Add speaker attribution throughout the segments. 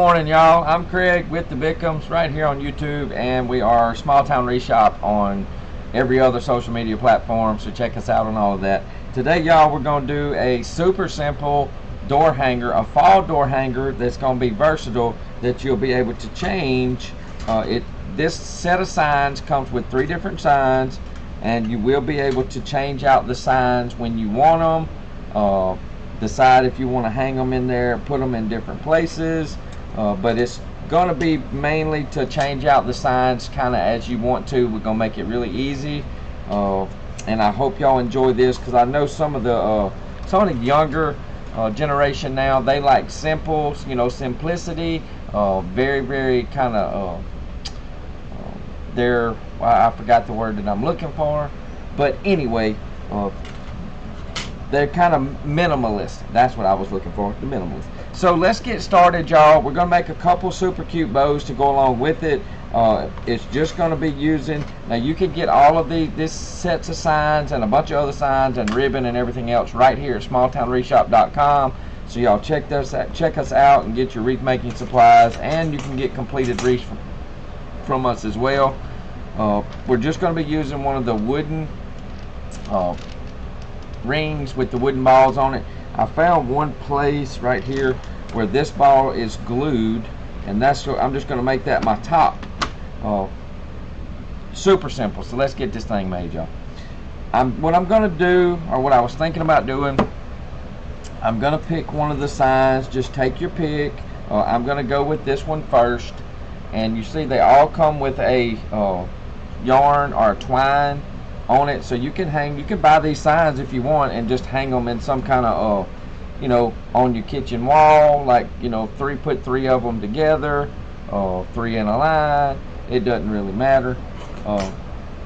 Speaker 1: morning, y'all. I'm Craig with the Bickhams right here on YouTube, and we are Small Town Wreath Shop on every other social media platform, so check us out on all of that. Today, y'all, we're going to do a super simple door hanger, a fall door hanger that's going to be versatile, that you'll be able to change. This set of signs comes with 3 different signs, and you will be able to change out the signs when you want them. Decide if you want to hang them in there, put them in different places, but it's going to be mainly to change out the signs kind of as you want to. We're going to make it really easy, and I hope y'all enjoy this, because I know some of the younger generation now, they like simple, simplicity, very kind of I forgot the word that I'm looking for, but anyway, they're kind of minimalist. That's what I was looking for, the minimalist. So let's get started, y'all. We're going to make a couple super cute bows to go along with it. It's just going to be using, now you can get all of this sets of signs and a bunch of other signs and ribbon and everything else right here at smalltownwreathshop.com. So y'all check us out and get your wreath making supplies, and you can get completed wreaths from us as well. We're just going to be using one of the wooden rings with the wooden balls on it. I found one place right here where this ball is glued, and that's what I'm just going to make that my top. Super simple. So let's get this thing made, y'all. What I'm going to do, or what I was thinking about doing, I'm going to pick one of the signs. Just take your pick. I'm going to go with this one first, and you see they all come with a yarn or a twine on it, so you can buy these signs if you want and just hang them in some kind of on your kitchen wall, like put 3 of them together, 3 in a line. It doesn't really matter.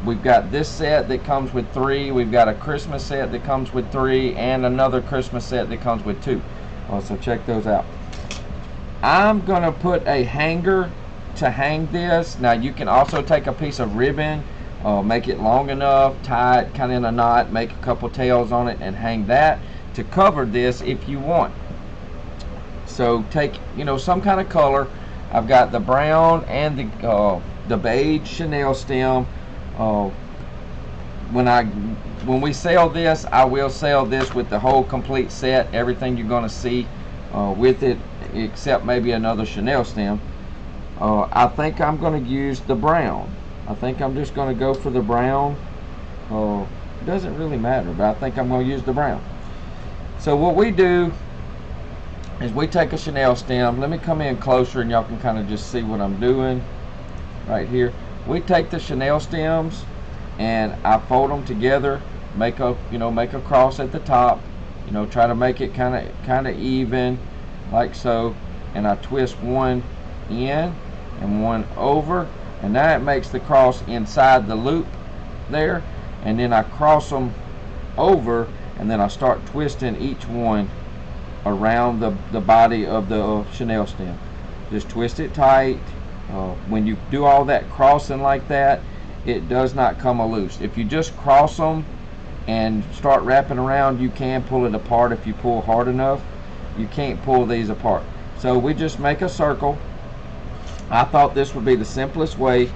Speaker 1: We've got this set that comes with 3. We've got a Christmas set that comes with 3, and another Christmas set that comes with 2. So check those out. I'm gonna put a hanger to hang this. Now you can also take a piece of ribbon, make it long enough, tie it kind of in a knot, make a couple tails on it, and hang that to cover this if you want. So take some kind of color. I've got the brown and the beige chenille stem. When we sell this, I will sell this with the whole complete set, everything you're going to see with it, except maybe another chenille stem. I think I'm going to use the brown. I think I'm just going to go for the brown. It doesn't really matter, but I think I'm going to use the brown. So what we do is we take a chenille stem. Let me come in closer and y'all can kind of just see what I'm doing right here. We take the chenille stems and I fold them together, make a cross at the top, try to make it kind of even, like so, and I twist one in and one over, and now it makes the cross inside the loop there, and then I cross them over, and then I start twisting each one around the body of the chenille stem. Just twist it tight. When you do all that crossing like that, it does not come loose. If you just cross them and start wrapping around, you can pull it apart if you pull hard enough. You can't pull these apart. So we just make a circle. I thought this would be the simplest way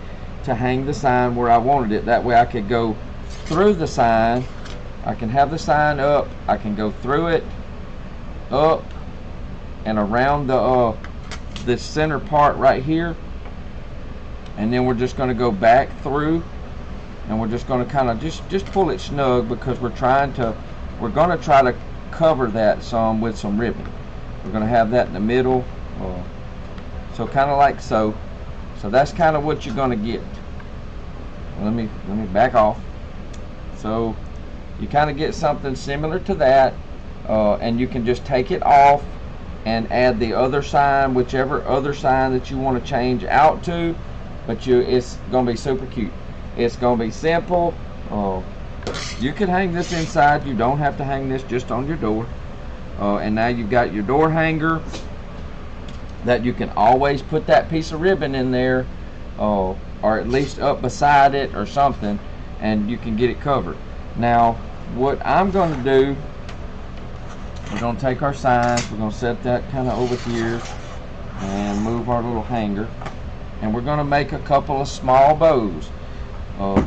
Speaker 1: to hang the sign where I wanted it. That way I could go through the sign. I can have the sign up. I can go through it, up, and around the center part right here. And then we're just going to go back through, and we're just going to kind of just pull it snug, because we're going to try to cover that some with some ribbon. We're going to have that in the middle. So kind of like so. So that's kind of what you're going to get. Let me back off. So you kind of get something similar to that, and you can just take it off and add the other sign, whichever other sign that you want to change out to. But it's going to be super cute. It's going to be simple. You can hang this inside. You don't have to hang this just on your door. And now you've got your door hanger that you can always put that piece of ribbon in there, or at least up beside it or something, and you can get it covered. Now what I'm going to do, we're going to take our signs, we're going to set that kind of over here, and move our little hanger, and we're going to make a couple of small bows.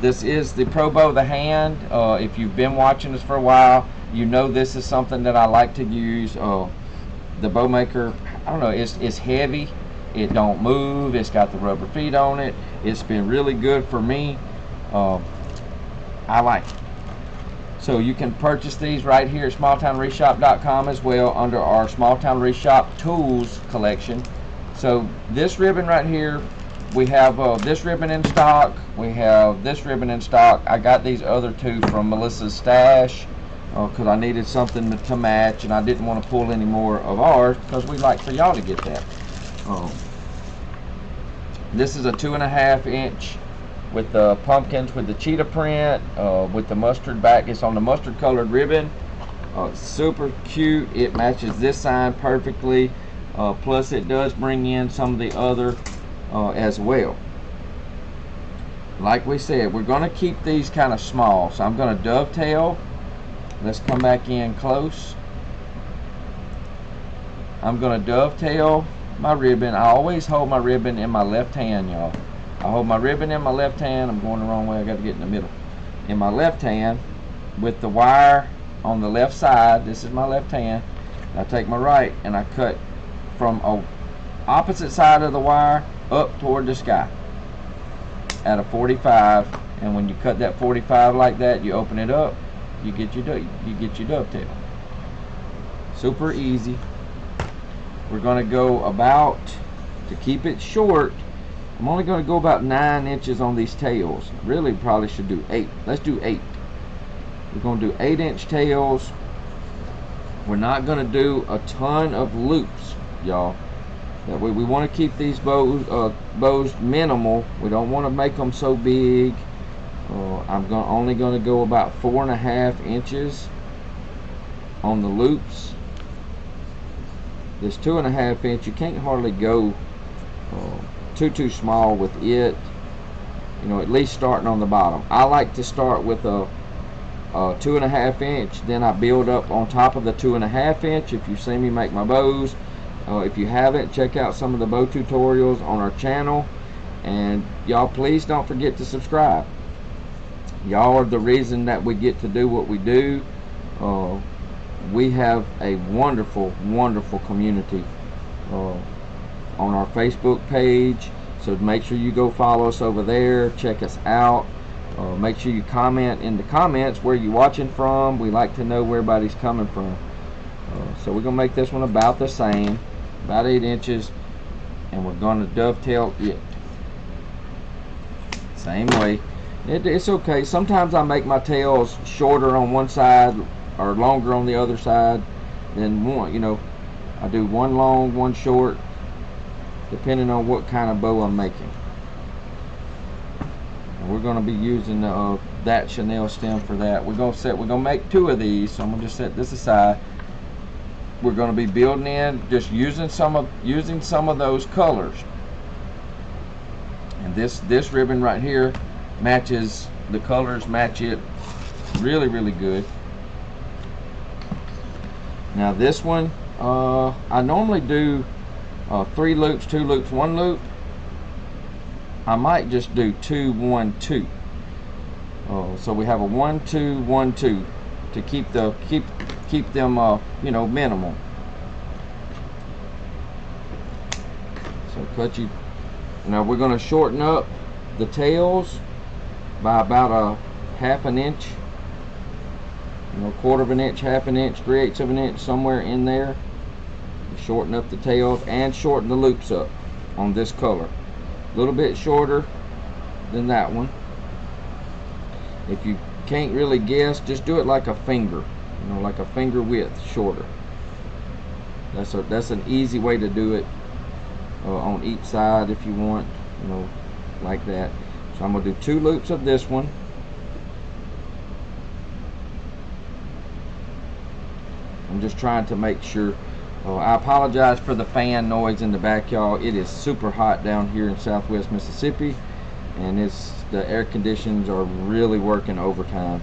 Speaker 1: This is the Pro Bow of the hand. If you've been watching this for a while, you know this is something that I like to use. The bow maker, I don't know, it's heavy, it don't move, it's got the rubber feet on it. It's been really good for me. I like it. So you can purchase these right here at smalltownwreathshop.com as well under our Small Town Wreath Shop tools collection. So this ribbon right here, we have this ribbon in stock, we have this ribbon in stock. I got these other two from Melissa's stash because I needed something to match, and I didn't want to pull any more of ours because we like for y'all to get that. This is a 2.5 inch with the pumpkins with the cheetah print, with the mustard back. It's on the mustard colored ribbon. Super cute. It matches this sign perfectly. Plus it does bring in some of the other as well. Like we said, we're going to keep these kind of small, so I'm going to dovetail. Let's come back in close. I'm going to dovetail my ribbon. I always hold my ribbon in my left hand, y'all. I hold my ribbon in my left hand. I'm going the wrong way. I got to get in the middle. In my left hand with the wire on the left side. This is my left hand. I take my right and I cut from a opposite side of the wire up toward the sky at a 45. And when you cut that 45 like that, you open it up, you get your dovetail. Super easy. We're going to go about, to keep it short, I'm only going to go about 9 inches on these tails. Really probably should do 8. Let's do 8. We're going to do 8-inch tails. We're not going to do a ton of loops, y'all. That way we want to keep these bows minimal. We don't want to make them so big. I'm only going to go about 4.5 inches on the loops. This 2.5 inch, you can't hardly go too small with it. You know, at least starting on the bottom. I like to start with a 2.5 inch, then I build up on top of the 2.5 inch. If you see me make my bows, if you haven't, check out some of the bow tutorials on our channel, and y'all please don't forget to subscribe. Y'all are the reason that we get to do what we do. We have a wonderful community on our Facebook page, so make sure you go follow us over there, check us out. Make sure you comment in the comments where you're watching from. We like to know where everybody's coming from. So we're gonna make this one about the same, about 8 inches, and we're gonna dovetail it same way. It's okay. Sometimes I make my tails shorter on one side or longer on the other side than one. You know, I do one long, one short, depending on what kind of bow I'm making. And we're going to be using that chenille stem for that. We're going to make 2 of these, so I'm going to just set this aside. We're going to be building in, just using some of those colors. And this ribbon right here matches, the colors match it really good. Now this one, I normally do 3 loops, 2 loops, 1 loop. I might just do 2, 1, 2. So we have a 1, 2, 1, 2 to keep them you know, minimal. So cut you. Now we're going to shorten up the tails by about a 1/2 inch. You know, 1/4 inch, 1/2 inch, 3/8 inch, somewhere in there. Shorten up the tails and shorten the loops up on this color. A little bit shorter than that one. If you can't really guess, just do it like a finger. You know, like a finger width shorter. That's an easy way to do it on each side if you want. You know, like that. So I'm gonna do 2 loops of this one. I'm just trying to make sure. I apologize for the fan noise in the back, y'all. It is super hot down here in Southwest Mississippi, and the air conditions are really working overtime.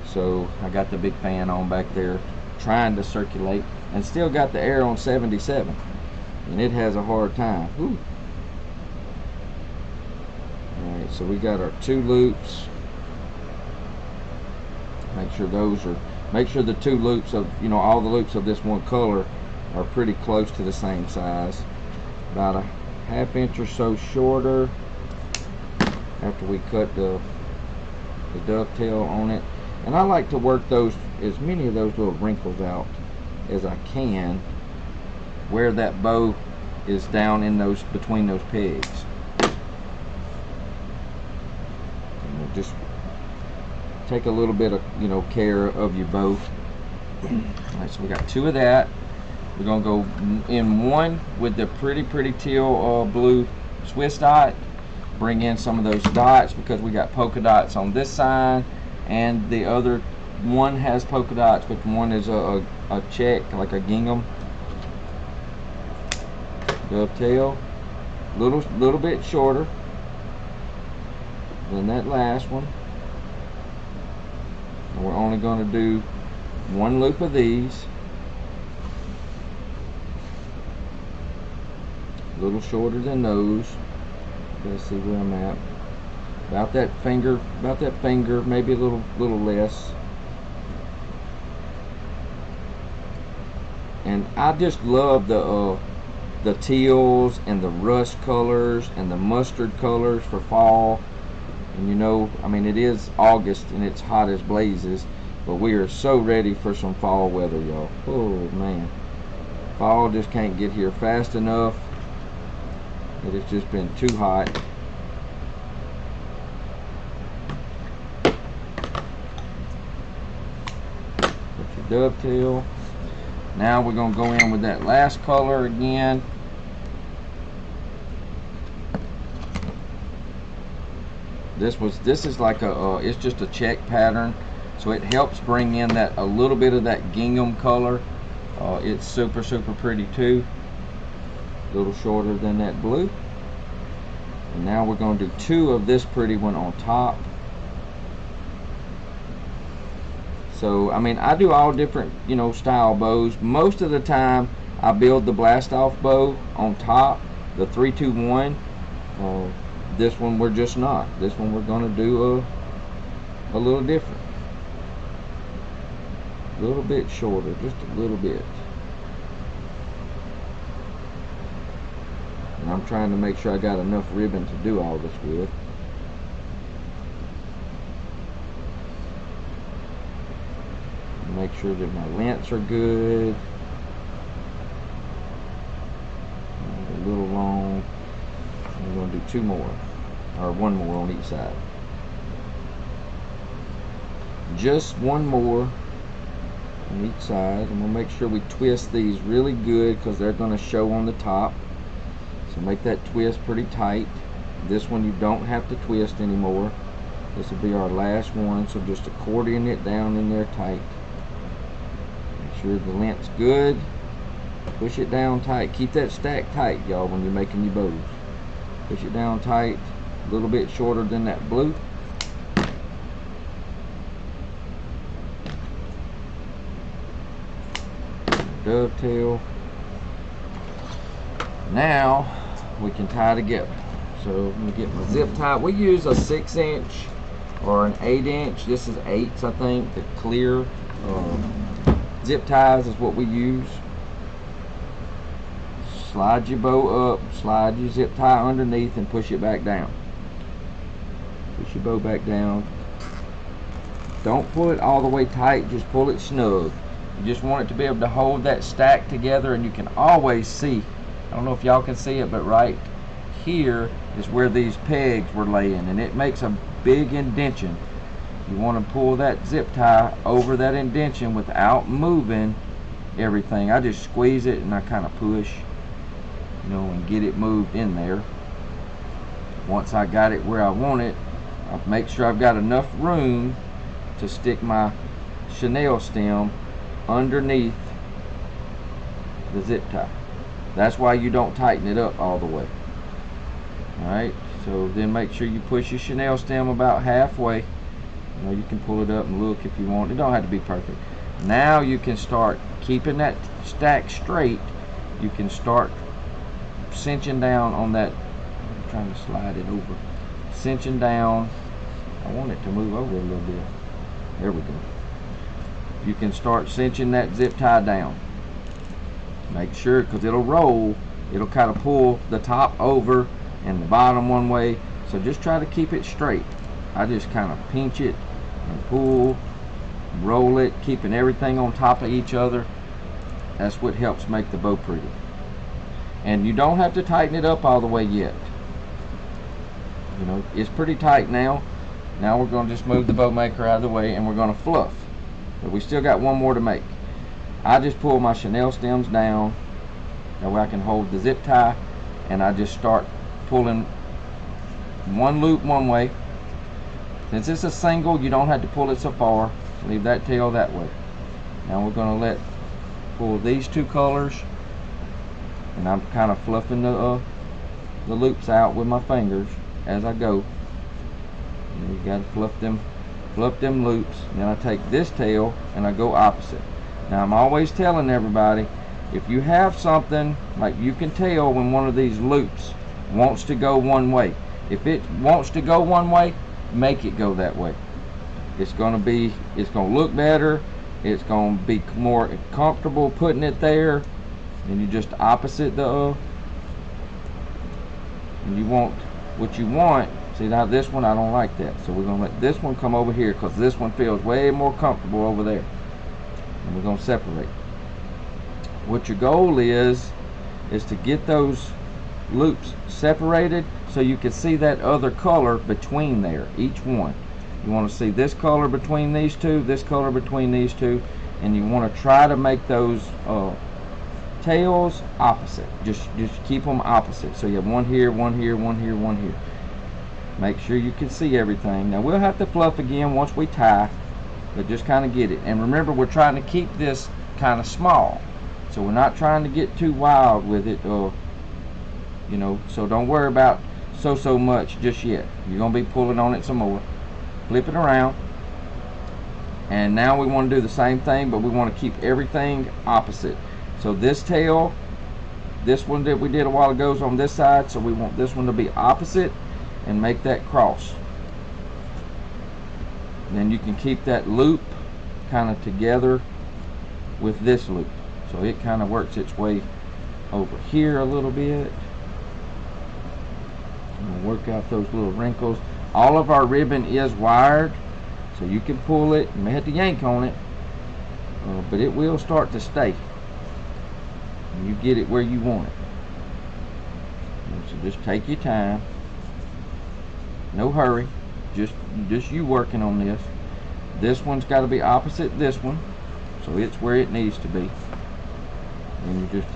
Speaker 1: So I got the big fan on back there, trying to circulate, and still got the air on 77. and it has a hard time. Whew. Alright, so we got our 2 loops. Make sure the 2 loops of, all the loops of this one color are pretty close to the same size. About a 1/2 inch or so shorter after we cut the dovetail on it. And I like to work as many of those little wrinkles out as I can where that bow is down in between those pegs. And just take a little bit of care of your bow. Alright, so we got 2 of that. We're gonna go in one with the pretty teal blue Swiss dot. Bring in some of those dots because we got polka dots on this side, and the other one has polka dots, but one is a check, like a gingham. Dovetail, little bit shorter than that last one. And we're only going to do 1 loop of these. A little shorter than those. Let's see where I'm at. About that finger, maybe a little less. And I just love the teals and the rust colors and the mustard colors for fall. And I mean, it is August and it's hot as blazes, but we are so ready for some fall weather, y'all. Oh man, fall just can't get here fast enough. It has just been too hot. Put your dovetail. Now we're going to go in with that last color again. This is like it's just a check pattern, so it helps bring in a little bit of that gingham color. It's super pretty too. A little shorter than that blue. And now we're going to do 2 of this pretty one on top. So I mean, I do all different style bows. Most of the time I build the blast off bow on top, the 3-2-1. This one we're just not. This one we're going to do a little different, a little bit shorter, just a little bit. And I'm trying to make sure I got enough ribbon to do all this with. Make sure that my lengths are good. A little long. I'm going to do 2 more, or 1 more on each side. Just 1 more on each side. I'm going to make sure we twist these really good because they're going to show on the top. So make that twist pretty tight. This one you don't have to twist anymore. This will be our last one, so just accordion it down in there tight. Make sure the length's good. Push it down tight. Keep that stack tight, y'all, when you're making your bows. Push it down tight, a little bit shorter than that blue. Dovetail. Now we can tie together. So let me get my zip tie. We use a 6-inch or an 8-inch. This is 8s, I think. The clear zip ties is what we use. Slide your bow up, slide your zip tie underneath, and push it back down. Push your bow back down. Don't pull it all the way tight, just pull it snug. You just want it to be able to hold that stack together, and you can always see, I don't know if y'all can see it, but right here is where these pegs were laying, and it makes a big indention. You want to pull that zip tie over that indention without moving everything. I just squeeze it and I kind of push, and get it moved in there. Once I got it where I want it, I'll make sure I've got enough room to stick my chenille stem underneath the zip tie. That's why you don't tighten it up all the way. Alright, so then make sure you push your chenille stem about halfway. You can pull it up and look if you want. It don't have to be perfect. Now you can start keeping that stack straight. You can start cinching down on that. I'm trying to slide it over, cinching down. I want it to move over a little bit. There we go. You can start cinching that zip tie down. Make sure, because it'll roll, it'll kind of pull the top over and the bottom one way. So just try to keep it straight. I just kind of pinch it and pull, roll it, keeping everything on top of each other. That's what helps make the bow pretty. And you don't have to tighten it up all the way yet. You know, it's pretty tight now. Now we're going to just move the bow maker out of the way and we're going to fluff. But we still got one more to make. I just pull my chenille stems down. That way I can hold the zip tie. And I just start pulling one loop one way. Since it's a single, you don't have to pull it so far. Leave that tail that way. Now we're going to pull these two colors. And I'm kind of fluffing the loops out with my fingers as I go. And you got to fluff them loops. Then I take this tail and I go opposite. Now I'm always telling everybody, if you have something, like you can tell when one of these loops wants to go one way. If it wants to go one way, make it go that way. It's going to look better. It's going to be more comfortable putting it there. And you just opposite and you want what you want. See, now this one I don't like that, so we're going to let this one come over here because this one feels way more comfortable over there. And we're going to separate. What your goal is to get those loops separated so you can see that other color between there, each one. You want to see this color between these two, this color between these two, and you want to try to make those tails opposite. Just keep them opposite. So you have one here, one here, one here, one here. Make sure you can see everything. Now we'll have to fluff again once we tie, but just kind of get it. And remember, we're trying to keep this kind of small, so we're not trying to get too wild with it, you know. So don't worry about so much just yet. You're gonna be pulling on it some more. Flip it around, and now we want to do the same thing, but we want to keep everything opposite. So this tail, this one that we did a while ago is on this side, so we want this one to be opposite and make that cross. And then you can keep that loop kind of together with this loop, so it kind of works its way over here a little bit. And we'll work out those little wrinkles. All of our ribbon is wired, so you can pull it. You may have to yank on it, but it will start to stay. And you get it where you want it. So just take your time. No hurry. Just you working on this. This one's got to be opposite this one, so it's where it needs to be. And you're just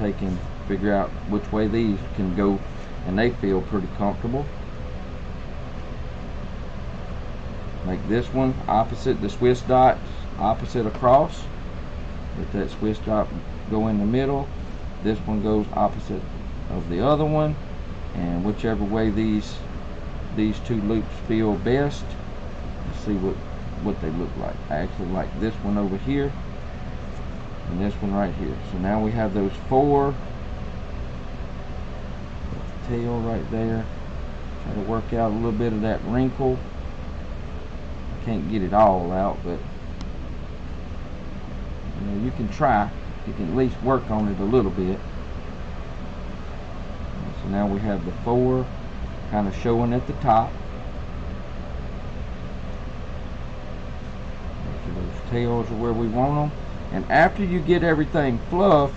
Speaker 1: figure out which way these can go, and they feel pretty comfortable. Make this one opposite the Swiss dot, opposite across. Let that Swiss dot go in the middle. This one goes opposite of the other one, and whichever way these two loops feel best. Let's see what they look like. I actually like this one over here and this one right here. So now we have those four. Tail right there. Try to work out a little bit of that wrinkle. Can't get it all out, but you know, you can try. You can at least work on it a little bit. So now we have the four kind of showing at the top. So those tails are where we want them. And after you get everything fluffed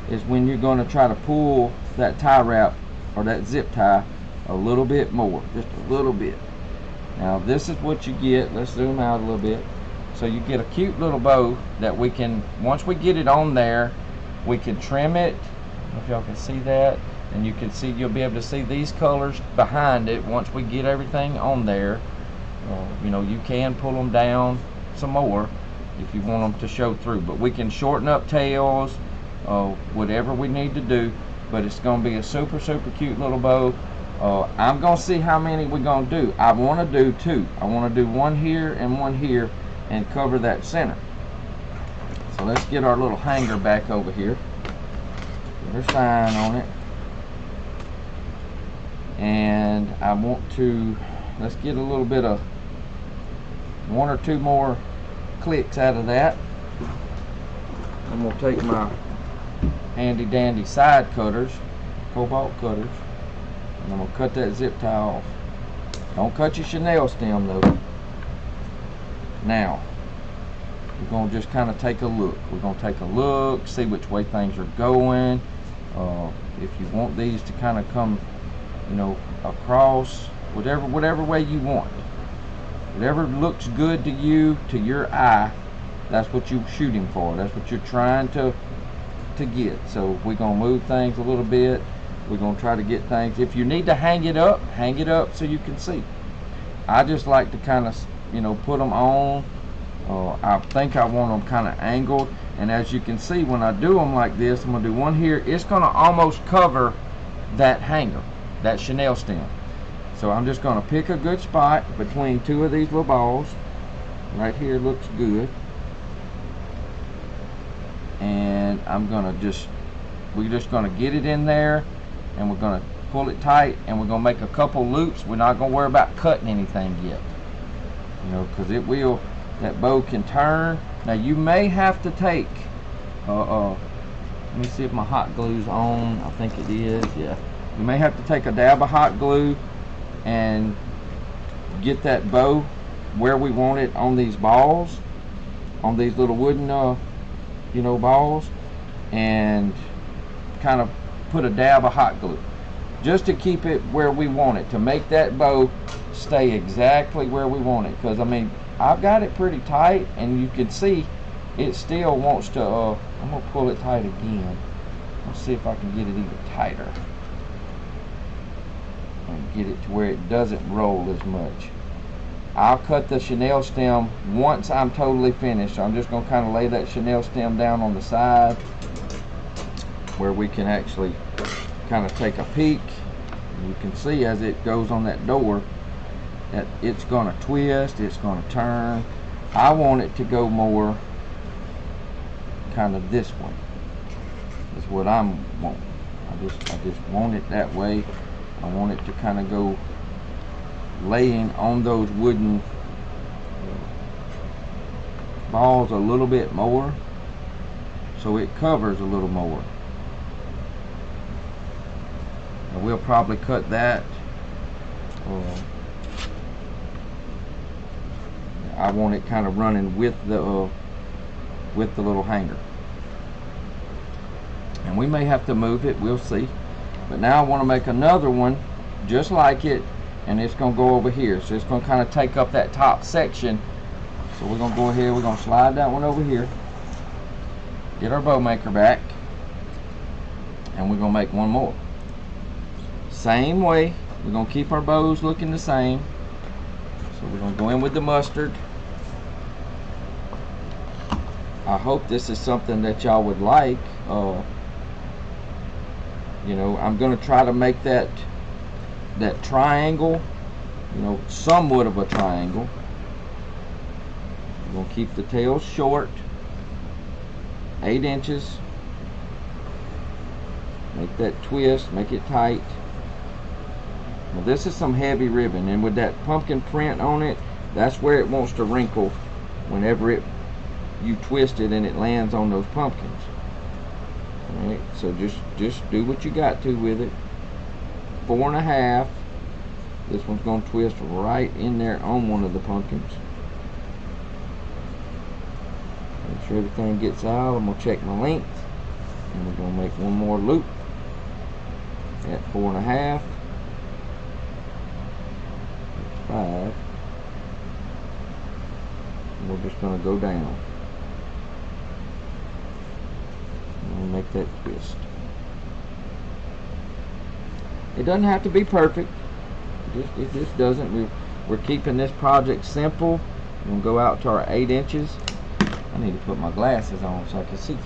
Speaker 1: is when you're going to try to pull that tie wrap or that zip tie a little bit more, just a little bit. Now this is what you get. Let's zoom out a little bit. So you get a cute little bow that we can, once we get it on there, we can trim it. I don't know if y'all can see that. And you can see, you'll be able to see these colors behind it once we get everything on there. You know, you can pull them down some more if you want them to show through. But we can shorten up tails, whatever we need to do. But it's going to be a super cute little bow. I'm going to see how many we're going to do. I want to do two. I want to do one here and cover that center. So let's get our little hanger back over here. Put our sign on it. and I want to, let's get a little bit of 1 or 2 more clicks out of that. I'm going to take my handy dandy side cutters, cobalt cutters, and I'm going to cut that zip tie off. Don't cut your chenille stem though. Now we're going to just kind of take a look. We're going to take a look, see which way things are going. If you want these to kind of come, you know, across, whatever way you want, whatever looks good to you, to your eye, that's what you're shooting for. That's what you're trying to get. So we're gonna move things a little bit. We're gonna try to get things. If you need to hang it up so you can see. I just like to kind of, you know, put them on. I think I want them kind of angled, and as you can see, when I do them like this, I'm gonna do one here. It's gonna almost cover that hanger, that chenille stem. So I'm just gonna pick a good spot between 2 of these little balls. Right here looks good. And we're just gonna get it in there, and we're gonna pull it tight, and we're gonna make a couple loops. We're not gonna worry about cutting anything yet, you know, because it will, that bow can turn. Now you may have to take let me see if my hot glue's on. I think it is. Yeah, you may have to take a dab of hot glue and get that bow where we want it on these balls, on these little wooden you know, balls, and kind of put a dab of hot glue just to keep it where we want it, to make that bow stay exactly where we want it. Because I mean, I've got it pretty tight, and you can see it still wants to I'm gonna pull it tight again. Let's see if I can get it even tighter and get it to where it doesn't roll as much. I'll cut the chenille stem once I'm totally finished. So I'm just going to kind of lay that chenille stem down on the side where we can actually kind of take a peek. And you can see as it goes on that door that it's going to twist, it's going to turn. I want it to go more kind of this way. That's what I'm wanting. I just want it that way. I want it to kind of go laying on those wooden balls a little bit more, so it covers a little more. And we'll probably cut that. I want it kind of running with the little hanger, and we may have to move it. We'll see. But now I want to make another one just like it, and it's going to go over here. So it's going to kind of take up that top section. So we're going to go ahead, we're going to slide that one over here, get our bow maker back, and we're going to make one more. Same way, we're going to keep our bows looking the same. So we're going to go in with the mustard. I hope this is something that y'all would like. You know, I'm going to try to make that triangle, you know, somewhat of a triangle. We're going to keep the tail short, 8 inches. Make that twist, make it tight. Now this is some heavy ribbon, and with that pumpkin print on it, that's where it wants to wrinkle whenever you twist it and it lands on those pumpkins. Alright, so just do what you got to with it. 4 1/2. This one's going to twist right in there on one of the pumpkins. Make sure everything gets out. I'm going to check my length, and we're going to make one more loop at 4 1/2. 5. And we're just going to go down and make that twist. It doesn't have to be perfect. It just doesn't. We're keeping this project simple. We're going to go out to our 8 inches. I need to put my glasses on so I can see.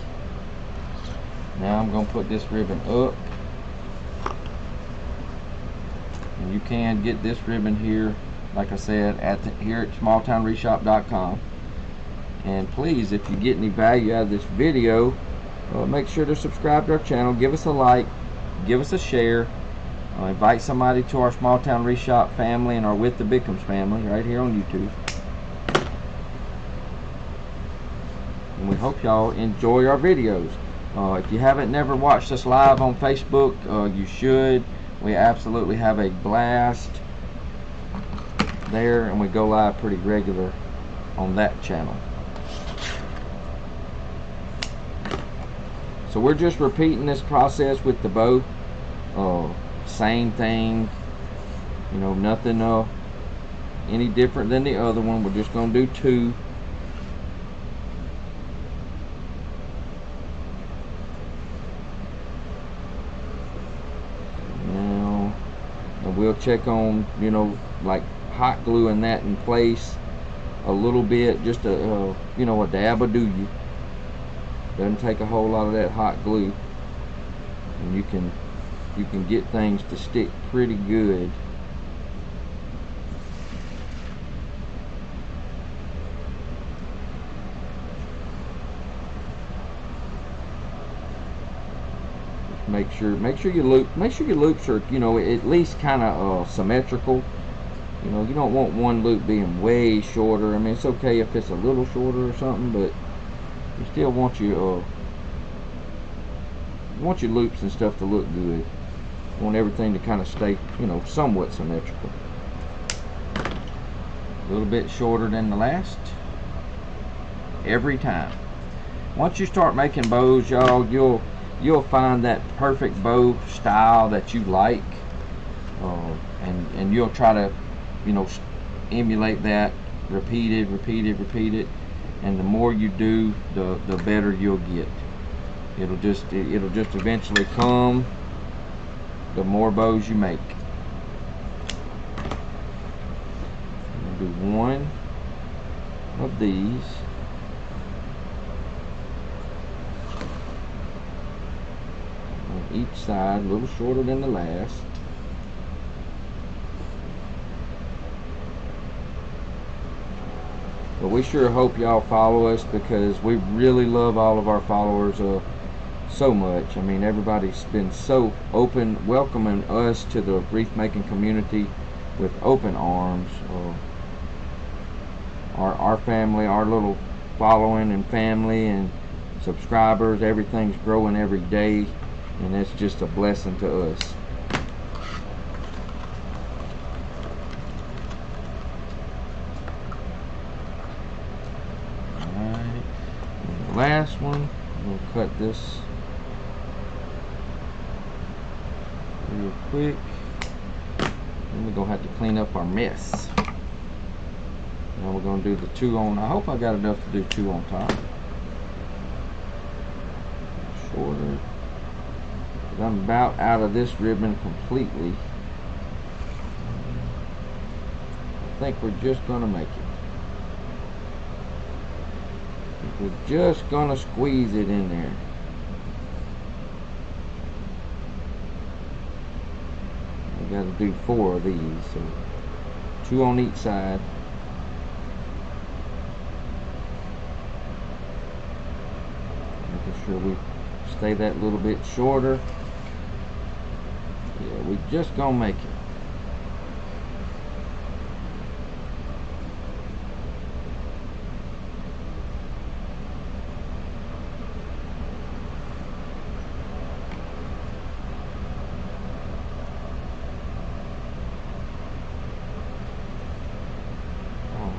Speaker 1: Now I'm going to put this ribbon up. And you can get this ribbon here, like I said, here at smalltownwreathshop.com. And please, if you get any value out of this video, make sure to subscribe to our channel, give us a like, give us a share, Invite somebody to our Small Town Wreath Shop family and our With the Bickhams family right here on YouTube. And we hope y'all enjoy our videos. If you haven't never watched us live on Facebook, you should. We absolutely have a blast there, and we go live pretty regular on that channel. So we're just repeating this process with the bow. Same thing, you know, nothing any different than the other one. We're just going to do 2. Now, and we'll check on, you know, like hot gluing that in place a little bit, just a you know, a dab will do you. Doesn't take a whole lot of that hot glue, and you can get things to stick pretty good. Make sure your loops are, you know, at least kind of symmetrical. You know, you don't want one loop being way shorter. I mean, it's okay if it's a little shorter or something, but you still want your loops and stuff to look good. You want everything to kind of stay, you know, somewhat symmetrical. A little bit shorter than the last every time. Once you start making bows, y'all, you'll find that perfect bow style that you like, and you'll try to, you know, emulate that, repeat it, and the more you do, the better you'll get. It'll just eventually come the more bows you make. I'll do 1 of these. On each side, a little shorter than the last. But we sure hope y'all follow us, because we really love all of our followers so much. I mean, everybody's been so open, welcoming us to the wreath making community with open arms. Our family, our little following and family and subscribers, everything's growing every day, and it's just a blessing to us. Alright, and the last one, we'll cut this real quick. Then we're gonna have to clean up our mess. Now we're gonna do the 2 on. I hope I got enough to do 2 on top. Shorter. I'm about out of this ribbon completely. I think we're just gonna make it. We're just gonna squeeze it in there. Got to do 4 of these, so 2 on each side. Making sure we stay that little bit shorter. Yeah, we just gonna make it.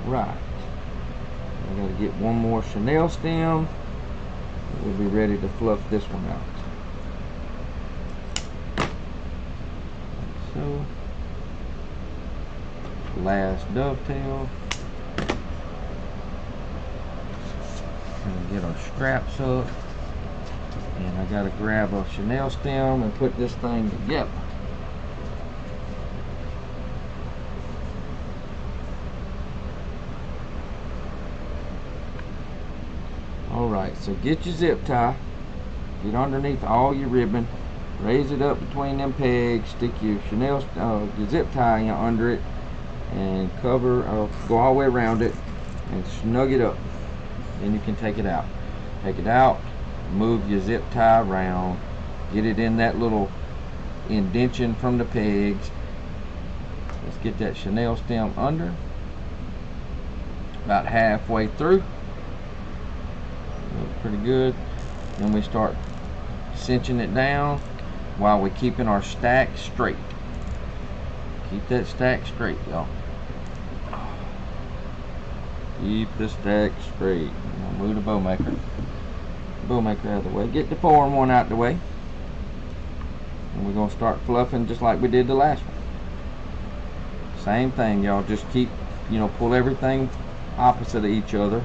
Speaker 1: Right, I got to get one more chenille stem. We'll be ready to fluff this one out. So, last dovetail. Gonna get our scraps up, and I got to grab a chenille stem and put this thing together. Alright, so get your zip tie, get underneath all your ribbon, raise it up between them pegs, stick your your zip tie under it, and cover, go all the way around it, and snug it up. Then you can take it out. Take it out, move your zip tie around, get it in that little indention from the pegs. Let's get that chenille stem under, about halfway through. Looks pretty good. Then we start cinching it down while we're keeping our stack straight. Keep that stack straight, y'all. Keep the stack straight. Move the bow maker. Bow maker out of the way. Get the 4-in-1 out the way. And we're going to start fluffing just like we did the last one. Same thing, y'all. Just keep, pull everything opposite of each other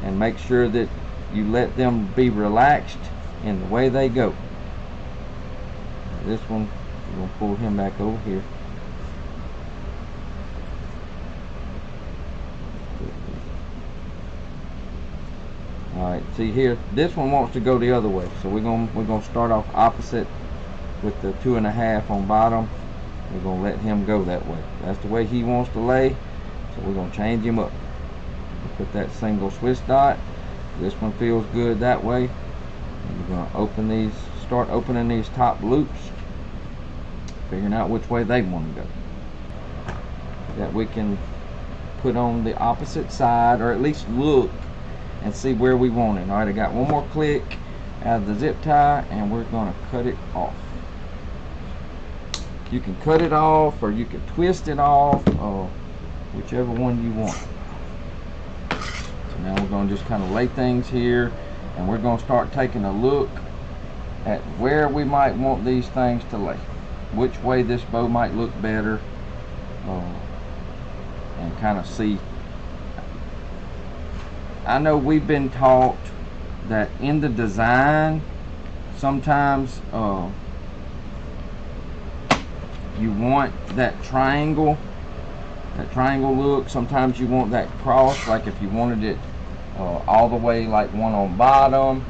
Speaker 1: and make sure that you let them be relaxed in the way they go. This one, we're going to pull him back over here. Alright, see here, this one wants to go the other way, so we're gonna start off opposite with the 2.5 on bottom. We're gonna let him go that way. That's the way he wants to lay, so we're gonna change him up. Put that single Swiss dot. This one feels good that way. And we're gonna start opening these top loops, figuring out which way they want to go. That we can put on the opposite side, or at least look and see where we want it. Alright, I got one more click out of the zip tie, and we're gonna cut it off. You can cut it off, or you can twist it off, or whichever one you want. So now we're gonna just kind of lay things here, and we're gonna start taking a look at where we might want these things to lay, which way this bow might look better, and kind of see. I know we've been taught that in the design, sometimes you want that triangle look. Sometimes you want that cross, like if you wanted it all the way like one on bottom,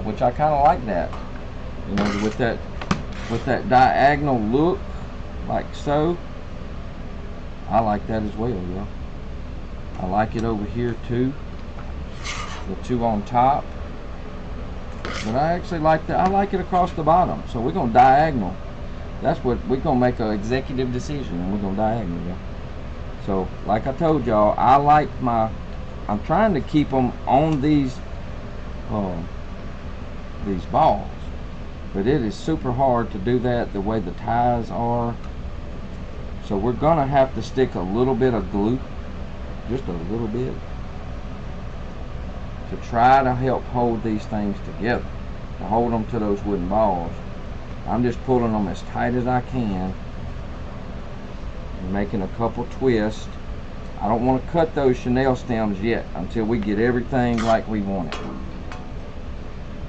Speaker 1: which I kind of like that, with that diagonal look, like so. I like that as well, y'all. I like it over here too, the two on top. But I actually like that. I like it across the bottom. So we're gonna diagonal. That's what we're gonna make an executive decision, and we're gonna diagonal, y'all. So like I told y'all, I'm trying to keep them on these balls, but it is super hard to do that the way the ties are. So we're gonna have to stick a little bit of glue, just a little bit, to try to help hold these things together, to hold them to those wooden balls. I'm just pulling them as tight as I can and making a couple twists. I don't want to cut those chenille stems yet until we get everything like we want it.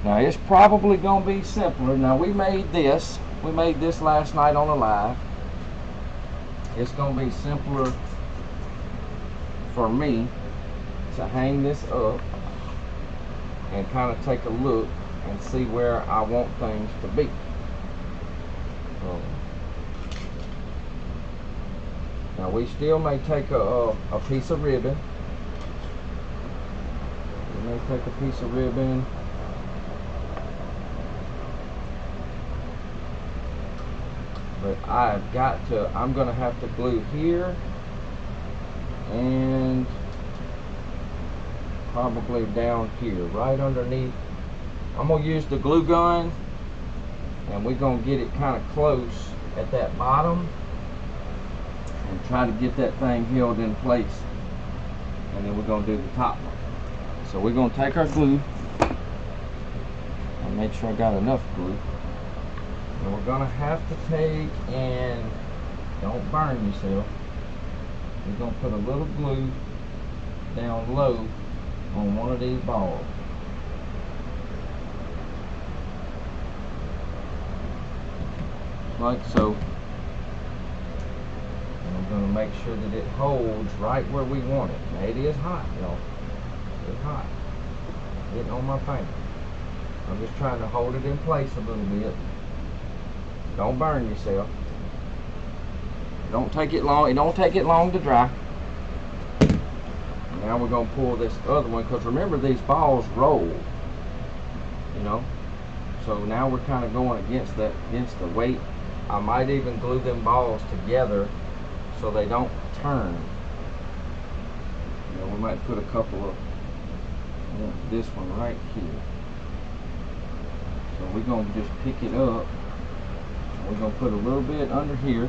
Speaker 1: Now it's probably going to be simpler. Now we made this last night on the live. It's going to be simpler for me to hang this up and kind of take a look and see where I want things to be. Now we still may take a piece of ribbon. We may take a piece of ribbon. But I'm gonna have to glue here and probably down here, right underneath. I'm gonna use the glue gun, and we're gonna get it kind of close at that bottom and try to get that thing held in place, and then we're gonna do the top one. So we're gonna take our glue and make sure I got enough glue, and we're gonna have to take, and don't burn yourself, we're gonna put a little glue down low on one of these balls. Like so. And I'm going to make sure that it holds right where we want it. Now it is hot, y'all. It's hot. Getting on my finger. I'm just trying to hold it in place a little bit. Don't burn yourself. It don't take it long. It don't take it long to dry. Now we're going to pull this other one, because remember, these balls roll, so now we're kind of going against the weight I might even glue them balls together so they don't turn. You know, we might put a couple of, I want this one right here. So we're going to just pick it up. We're going to put a little bit under here.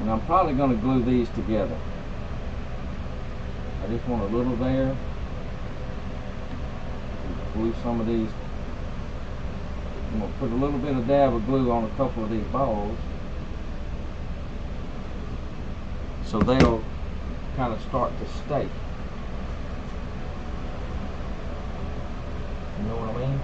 Speaker 1: And I'm probably going to glue these together. I just want a little there. Glue some of these. I'm going to put a little bit of dab of glue on a couple of these balls, so they'll kind of start to stay. You know what I mean?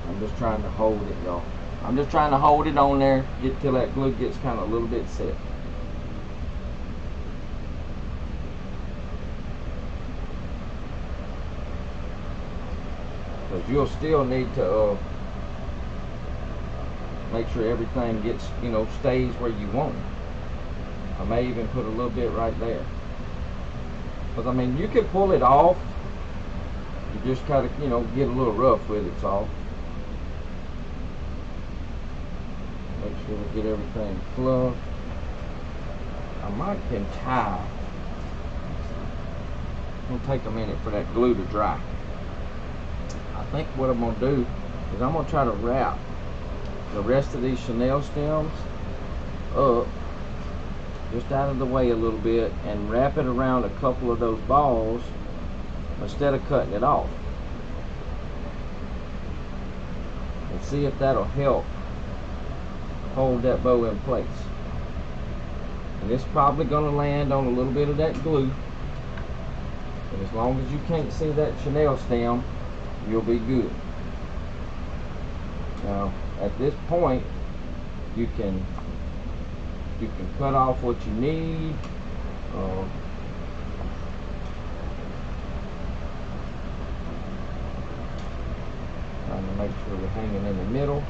Speaker 1: I'm just trying to hold it, y'all. I'm just trying to hold it on there, get till that glue gets kind of a little bit set. Because you'll still need to make sure everything gets, you know, stays where you want it. I may even put a little bit right there. Because I mean, you can pull it off. You just kind of, you know, get a little rough with it, so. Make sure we get everything fluff. I might can tie. It'll take a minute for that glue to dry. I think what I'm going to do is I'm going to try to wrap the rest of these chenille stems up just out of the way a little bit and wrap it around a couple of those balls instead of cutting it off, and see if that'll help hold that bow in place. And it's probably going to land on a little bit of that glue, and as long as you can't see that chenille stem, you'll be good. Now at this point you can cut off what you need. Trying to make sure we're hanging in the middle.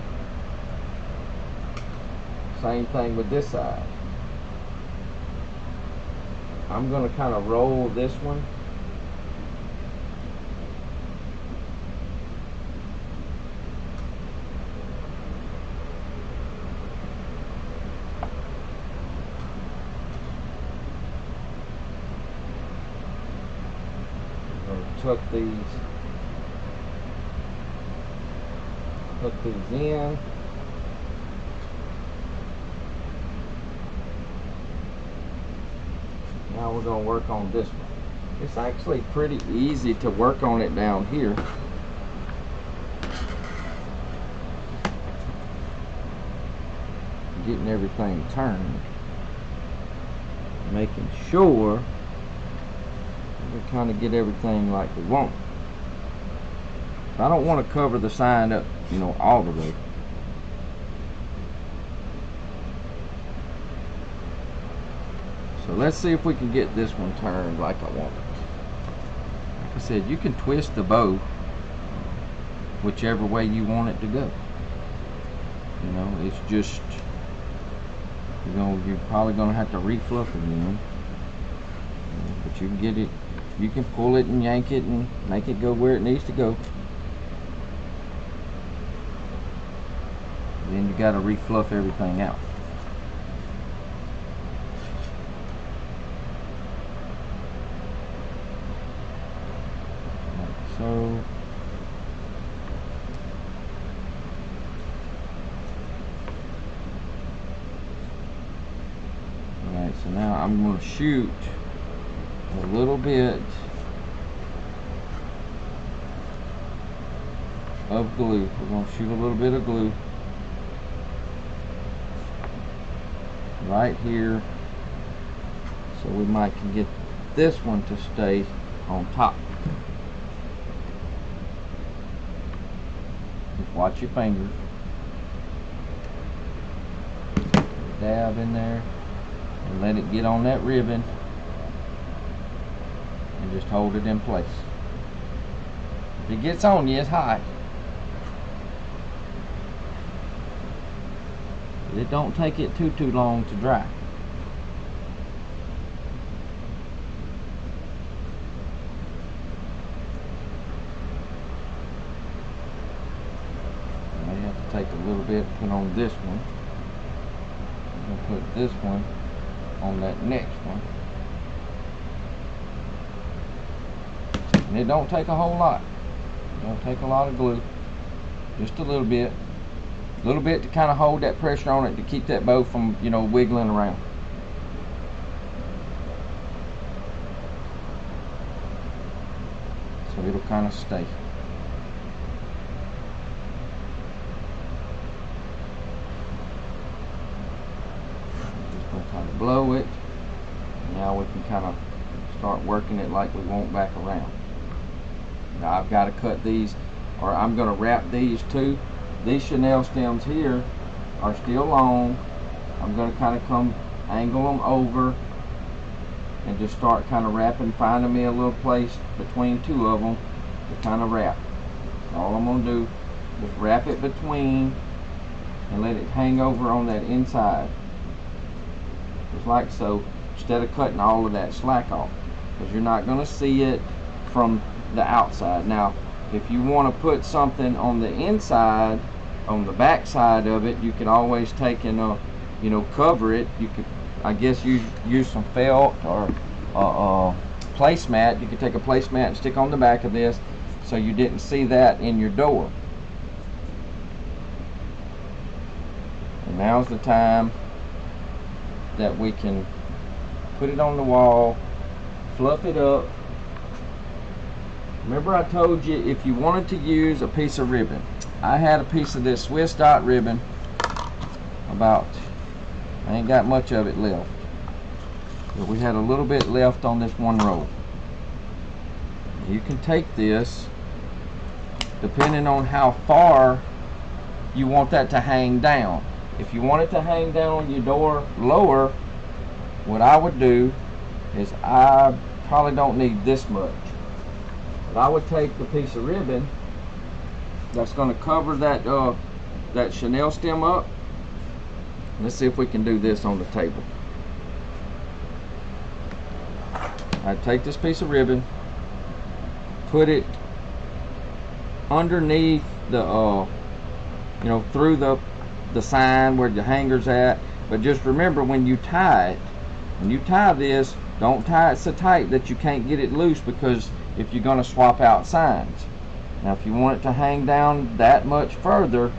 Speaker 1: Same thing with this side. I'm going to kind of roll this one. Tuck these in. Now we're going to work on this one. It's actually pretty easy to work on it down here. Getting everything turned. Making sure we kind of get everything like we want. I don't want to cover the sign up, you know, all the way. So let's see if we can get this one turned like I want it. Like I said, you can twist the bow whichever way you want it to go. You know, it's just, you're probably gonna have to refluff it again. But you can get it. You can pull it and yank it and make it go where it needs to go. Then you got to refluff everything out. Like so. Alright, so now I'm going to shoot a little bit of glue. We're going to shoot a little bit of glue right here, so we might can get this one to stay on top. Just watch your fingers. Dab in there and let it get on that ribbon. And just hold it in place. If it gets on you, it's hot. It don't take it too long to dry. a little bit to put on this one. I'm gonna put this one on that next one. And it don't take a whole lot. It don't take a lot of glue. Just a little bit. A little bit to kind of hold that pressure on it to keep that bow from, you know, wiggling around. So it'll kind of stay. Just gonna kind of blow it. Now we can kind of start working it like we want back around. Now I've got to cut these, or I'm going to wrap these too. These chenille stems here are still long. I'm going to kind of come angle them over and just start kind of wrapping, finding me a little place between two of them to kind of wrap. All I'm going to do is wrap it between and let it hang over on that inside, just like so, instead of cutting all of that slack off, because you're not going to see it from the outside. Now if you want to put something on the inside, on the back side of it, you could always take and you know, cover it. You could, I guess, use some felt or placemat. You could take a placemat and stick on the back of this so you didn't see that in your door. And now's the time that we can put it on the wall, fluff it up. Remember I told you if you wanted to use a piece of ribbon, I had a piece of this Swiss dot ribbon, I ain't got much of it left, but we had a little bit left on this one roll. You can take this, depending on how far you want that to hang down. If you want it to hang down on your door lower, what I would do is, I probably don't need this much, but I would take the piece of ribbon that's going to cover that that chenille stem up. Let's see if we can do this on the table. I'd take this piece of ribbon, put it underneath the you know, through the sign where the hanger's at. But just remember, when you tie this, don't tie it so tight that you can't get it loose, because if you're going to swap out signs. Now if you want it to hang down that much further,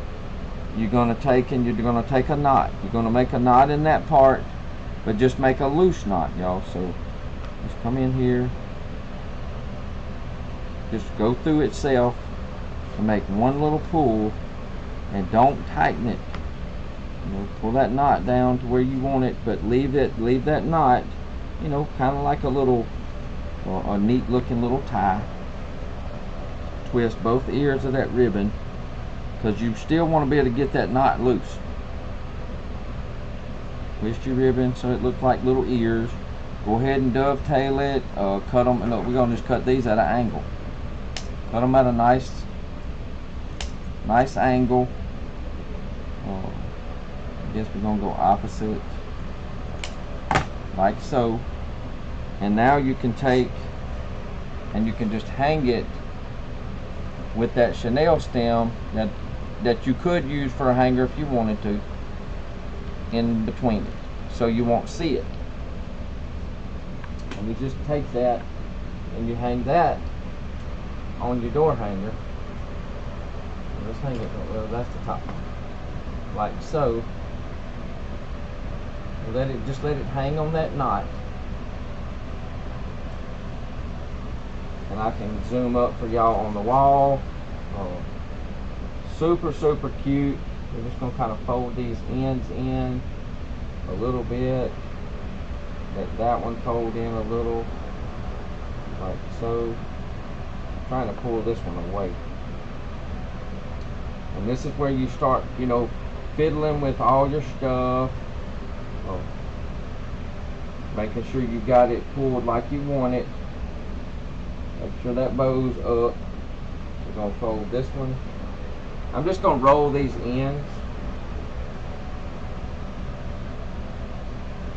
Speaker 1: you're going to take and you're going to take a knot. You're going to make a knot in that part, but just make a loose knot, y'all. So let's come in here, just go through itself and make one little pull, and don't tighten it. You know, pull that knot down to where you want it, but leave that knot, you know, kind of like a little, a neat looking little tie. Twist both ears of that ribbon, because you still want to be able to get that knot loose. Twist your ribbon so it looks like little ears. Go ahead and dovetail it, cut them, and look, we're going to just cut these at an angle. Cut them at a nice angle. I guess we're going to go opposite, like so. And now you can take and you can just hang it with that chenille stem that you could use for a hanger if you wanted to, in between it, so you won't see it. And you just take that and you hang that on your door hanger. Let's hang it, well, that's the top, like so. Just let it hang on that knot. And I can zoom up for y'all on the wall. Super cute. We're just going to kind of fold these ends in a little bit. Let that one fold in a little, like so. I'm trying to pull this one away. And this is where you start, you know, fiddling with all your stuff. Making sure you got it pulled like you want it. Make sure that bow's up. We're going to fold this one. I'm just going to roll these ends.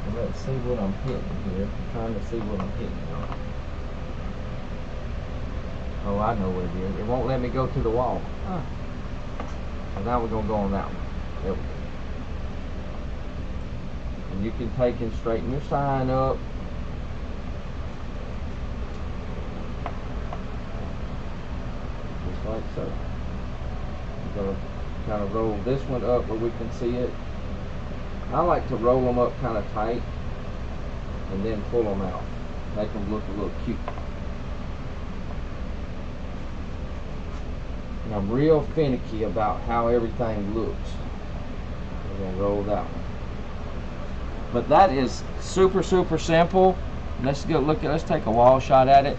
Speaker 1: And let's see what I'm hitting here. I'm trying to see what I'm hitting on. Oh, I know what it is. It won't let me go to the wall. Huh. And now we're going to go on that one. There we go. And you can take and straighten your sign up. Just like so. We're going to kind of roll this one up where we can see it. I like to roll them up kind of tight and then pull them out. Make them look a little cute. And I'm real finicky about how everything looks. We're going to roll that one. But that is super simple. Let's go look at, let's take a wall shot at it.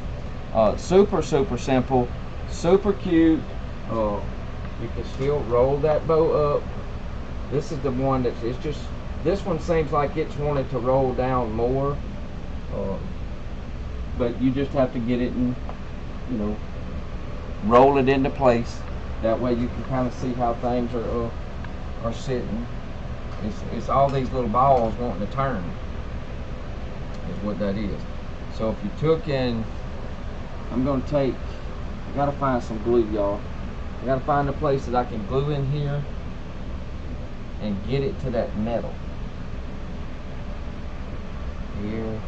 Speaker 1: Super simple, super cute. You can still roll that bow up. This is the one that's, it's just, this one seems like it's wanted to roll down more. But you just have to get it and, you know, roll it into place. That way you can kind of see how things are sitting. It's all these little balls wanting to turn is what that is. So if you took and I'm going to take, I got to find some glue, y'all. I got to find a place that I can glue in here and get it to that metal. Here.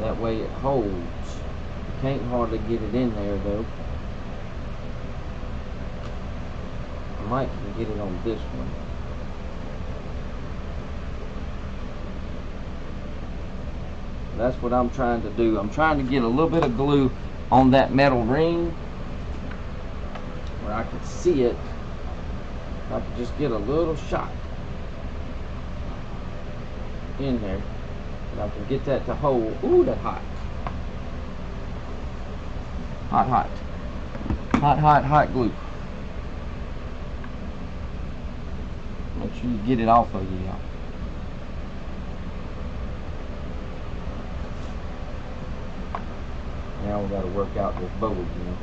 Speaker 1: That way it holds. You can't hardly get it in there though. I might can get it on this one. That's what I'm trying to do. I'm trying to get a little bit of glue on that metal ring where I can see it. If I could just get a little shot in there, and I can get that to hold. Ooh, that's hot. Hot glue. Make sure you get it off of you, y'all. Now we got to work out this bow again.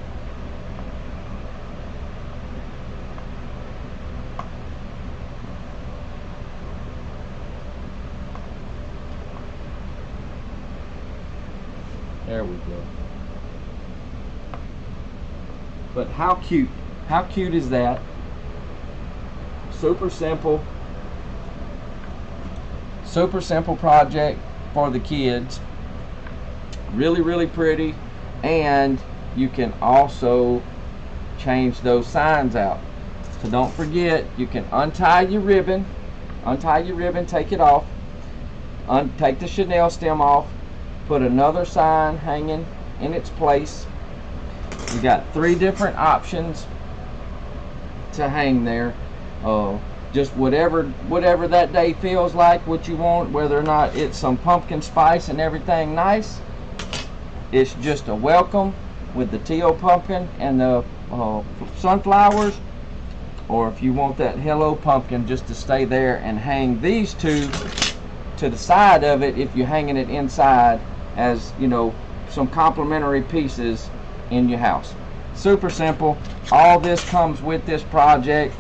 Speaker 1: There we go. But how cute is that? Super simple project for the kids. Really pretty. And you can also change those signs out. So don't forget, you can untie your ribbon, take it off, take the chenille stem off, put another sign hanging in its place. You got 3 different options to hang there. Just whatever that day feels like, what you want, whether or not it's some pumpkin spice and everything nice. It's just a welcome with the teal pumpkin and the sunflowers, or if you want that hello pumpkin just to stay there and hang these 2 to the side of it, if you're hanging it inside as, you know, some complimentary pieces in your house. Super simple. All this comes with this project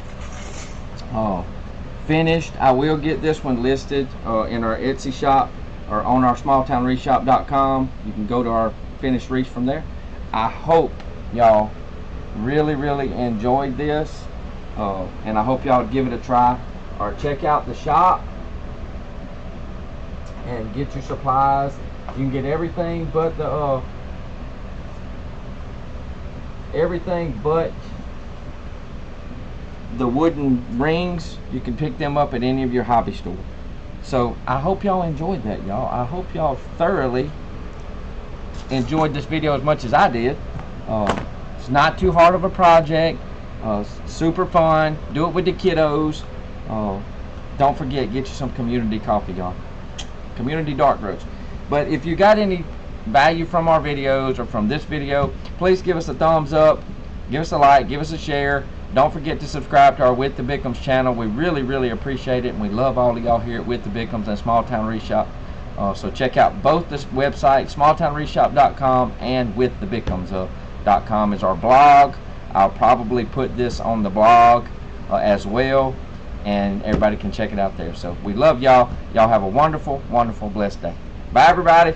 Speaker 1: finished. I will get this one listed in our Etsy shop or on our smalltownwreathshop.com. You can go to our finished wreaths from there. I hope y'all really enjoyed this, and I hope y'all give it a try, or check out the shop and get your supplies. You can get everything but the wooden rings. You can pick them up at any of your hobby stores. So I hope y'all enjoyed that, y'all. I hope y'all thoroughly enjoyed this video as much as I did. It's not too hard of a project. Super fun. Do it with the kiddos. Don't forget, get you some community coffee, y'all. Community dark roast. But if you got any value from our videos or from this video, please give us a thumbs up, give us a like, give us a share. Don't forget to subscribe to our With the Bickhams channel. We really appreciate it, and we love all of y'all here at With the Bickhams and Small Town Wreath Shop. So check out both this website, smalltownwreathshop.com, and withthebickhams.com is our blog. I'll probably put this on the blog as well, and everybody can check it out there. So we love y'all. Y'all have a wonderful blessed day. Bye, everybody.